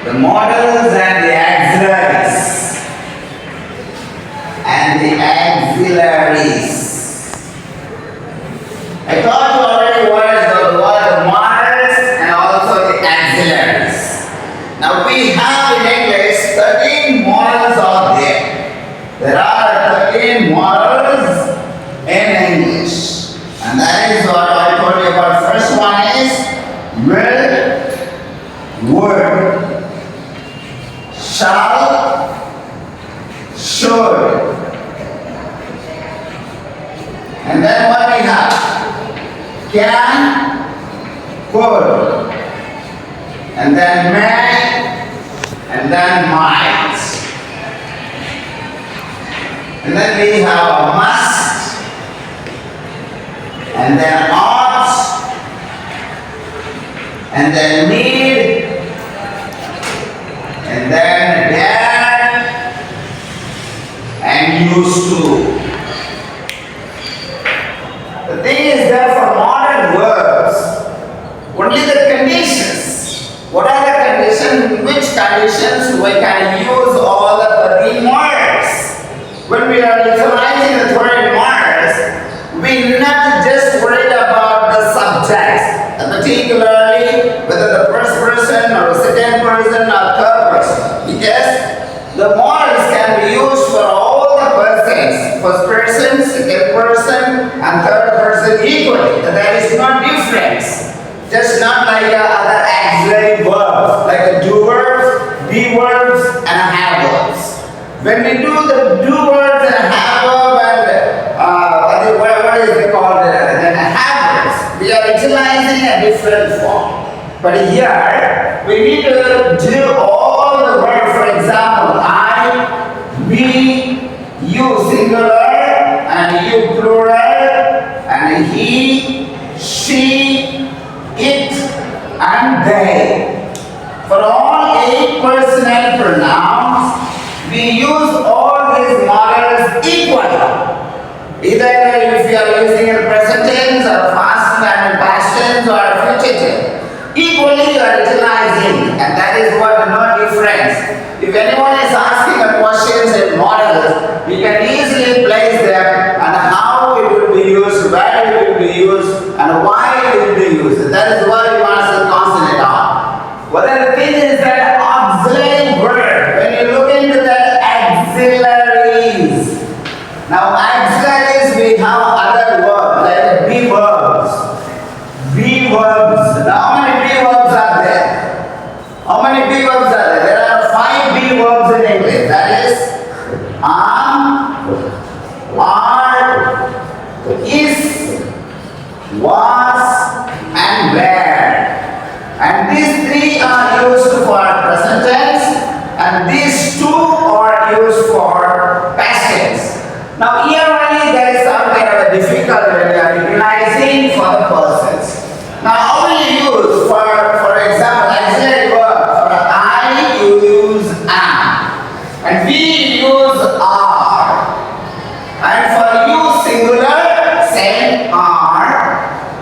the modals and the auxiliaries. I taught you already what is the modals and also the auxiliaries. Now we have in English 13 modals are there. There are 13 modals in English. And that is what I told you about. First one is will, would, shall, should. And then what we have? Can, could, and then may, and then might. And then we have a must, and then ought, and then need, and then dare, and used to. The thing is that for modern verbs, only the conditions. What are the conditions? Which conditions we can use all the 13 words? When we are utilizing the 13 words, we not just worried about the subjects, particularly whether the first person or the second person or third person. Because the modals can be used for all the persons, first person, second person, and third person equally. There is no difference. Just not like other auxiliary verbs, like the do verbs, be verbs, and have verbs. When we do the do verbs and have verb and what is it called? Then have verbs, we are utilizing a different form. But here we need to do all the verbs. For example, I, we, you singular, and you plural, and he, she, it, and they. For all 8 personal pronouns, we use all these models equally. Either if you are using a present tense or past and past tense or future tense. Equally you are utilizing, and that is what no difference. If anyone is asking a questions in models, we can easily place them and how it will be used, where it will be used, and why it will be used. That is what we want to concentrate on. Well, the thing is that auxiliary word, when you look into the auxiliaries, now auxiliaries we have other verbs like be verbs. Be verbs. Now how many be verbs are there? How many be verbs are there? There are 5 be verbs in English. That is are, is, was, and were. And these 3 are used for present tense, and these 2 are used for past tense. Now here only there is some kind of a difficulty when we are utilizing for the persons. Now how will you use for example auxiliary verb? For I you use am, and we use are, and for you singular same are,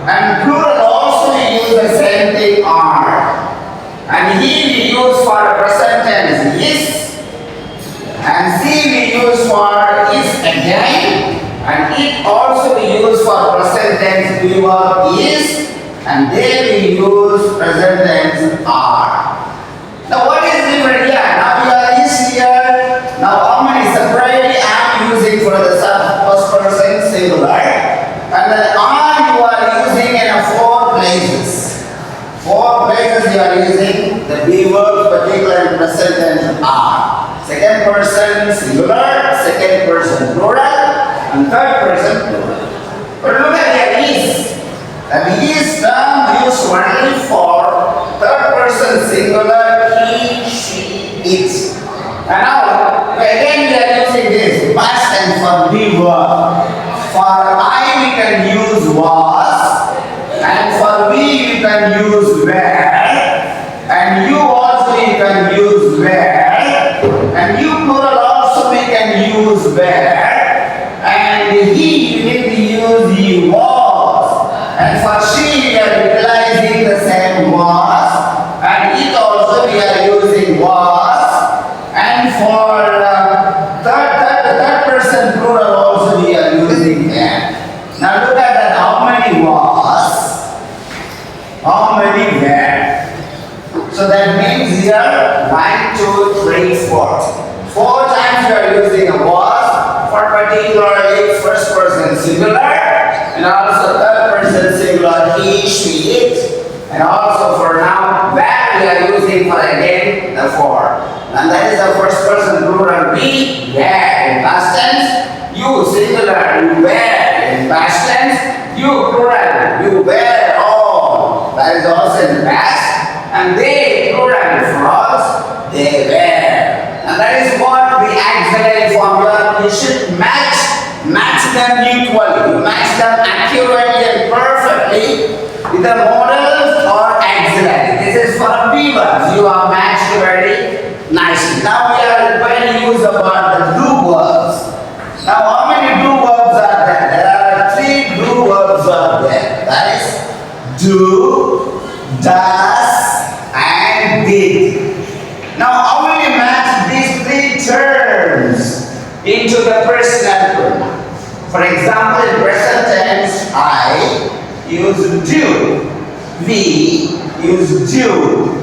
and plural also we use the same thing are, and he we use for present tense is, and see we use for is again, and it also we use for present tense we verb is, and they we use present tense are. Now what is different here? Now we are is here. Now how many separately I am using for the first person singular, and then are you are using in 4 places. 4 places you are using the be verbs, particular and present tense are. Second person singular, second person plural, and third person plural. But look at the is. The is term used only for third person singular, he, she, it. And now again we are using this must and for be verb. For I we can use was, and for we you can use were, and you also you can use were, and you plural also we can use were, and he you need to use he was, and for she we are utilizing the same was, and it also we are using how many were. So that means here 1, 2, 3, 4. 4 times we are using a was for particularly first person singular and also third person singular he, she, it, and also for now where we are using for again the for. And that is the first person plural we, were in past tense, you singular, you were in past tense, you plural, you were all, that is also in the past, and they plural for they were. And that is what the auxiliary formula, you should match them equally, you match them accurately and perfectly with the modals or auxiliary. This is for B verbs, you are matched very nicely. Now we are going to use about the do verbs. Now how many do verbs are there? There are 3 do verbs are there. That is do, does, and did. Now how will you match these 3 terms into the personal pronoun? For example, in present tense, I use do, we use do,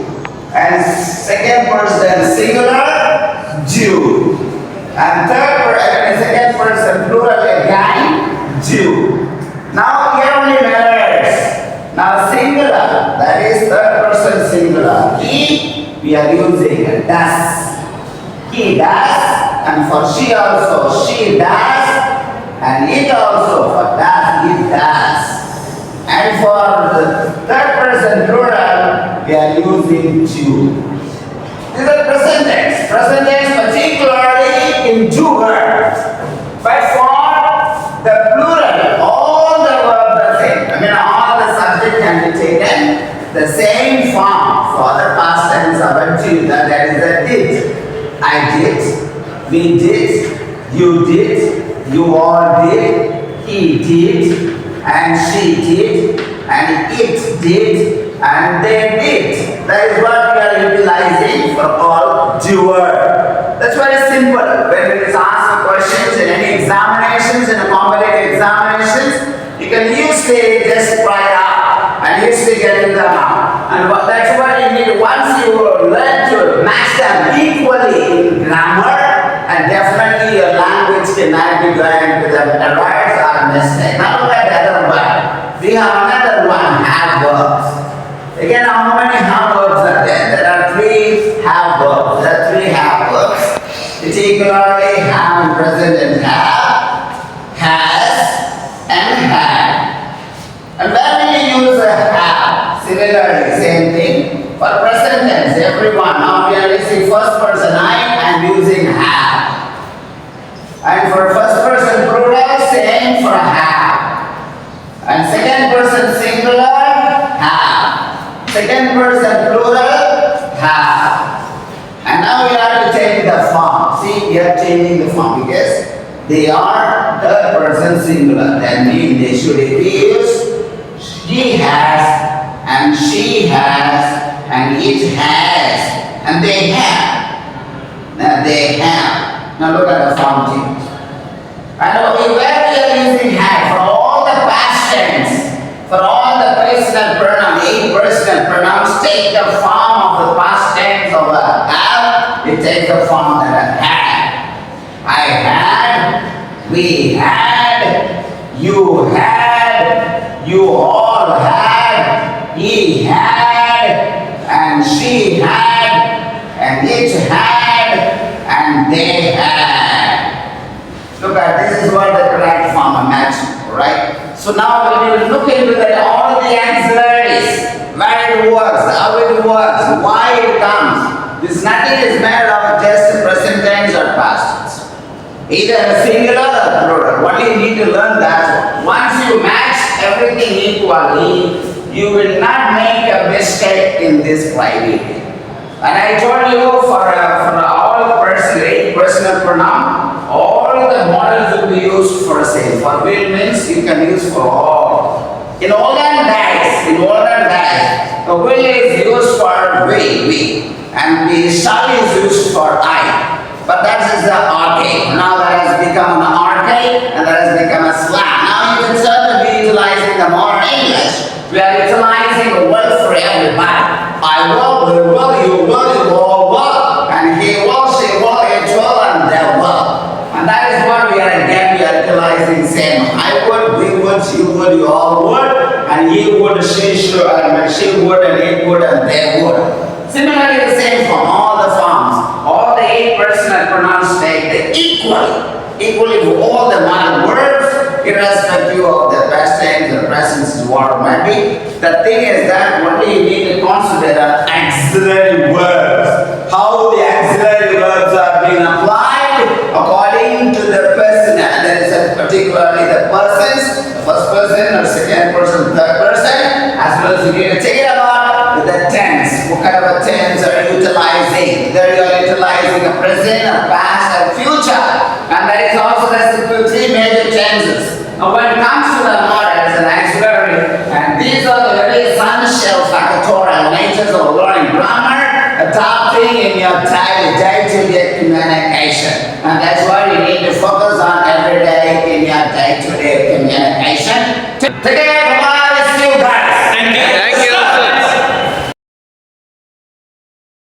and second person singular do, and second person plural again do. Now here only matters. Now singular, that is third person singular. He, we are using does. He does, and for she also she does, and it also for does, it does. And for the third person plural, we are using do. This is present tense. Present tense particularly in do verbs. But for the plural, all the verbs are same. I mean all the subject can be taken the same form. For the past tense of a do, that is a did. I did, we did, you did, you all did, he did, and she did, and it did, and they did. That is what we are utilizing for all doer. That's very simple. When it is asked questions in any examinations, in a competitive examinations, you can usually just write out and usually get to them out. And that's what you need. Once you learn to match them equally in grammar, and definitely your language cannot be going to the errors or mistakes. Now look at the other one. We have another one, have verbs. Again, how many have verbs are there? There are 3 have verbs. There are 3 have verbs. Particularly have, present, and have, has, and had. And where will you use a have? Similarly, same thing. For present tense, everyone. Now we are using first person I and using have. And for first person plural, same for have. And second person singular, have. Second person plural, have. And now we have to change the form. See, we are changing the form because they are third person singular. That means they should be used he has, and she has, and it has, and they have. Now they have. Now look at the form change. And where we are using have for all the past tense, for all the personal pronouns, 8 personal pronouns take the form of the past tense of a have. It takes the form that a had. I had, we had, you had, you all had, he had, and she had, and it had, and they had. Look at this is what the correct form of matching, right? So now when you look into that, all the auxiliaries, where it works, how it works, why it comes, this nothing is made of just present tense or past tense. Either a singular or plural. Only you need to learn that. Once you match everything equally, you will not make a mistake in this criteria. And I told you for all personal pronoun, all the models will be used for same. For will means you can use for all. In olden days, the will is used for we, and the shall is used for I. But that is the archaic. Now that has become an archaic and that has become a slang. Now you can certainly be utilizing the more English. We are utilizing the word for everybody. I will, we will, you will, you all will, and he will, she will, it will, and they will. And that is what we are utilizing same. I would, we would, you would, you all would, and he would, she should, and she would, and it would, and they would. Similarly, the same form, all the forms, all the 8 personal pronouns take the equally for all the modal verbs, irrespective of the past tense, the present, what it might be. The thing is that only you need to consider auxiliary verbs. How the auxiliary verbs are being applied according to the person. And there is particularly the persons, the first person or second person, third person, as well as you need to check it about the tense. What kind of a tense are you utilizing? Whether you are utilizing a present, a past, a future. And there is also the 3 major tenses. Now when it comes to the modal as an auxiliary, and these are the very essential factorial natures of learning grammar, the top thing in your day-to-day communication. And that's why you need to focus on every day in your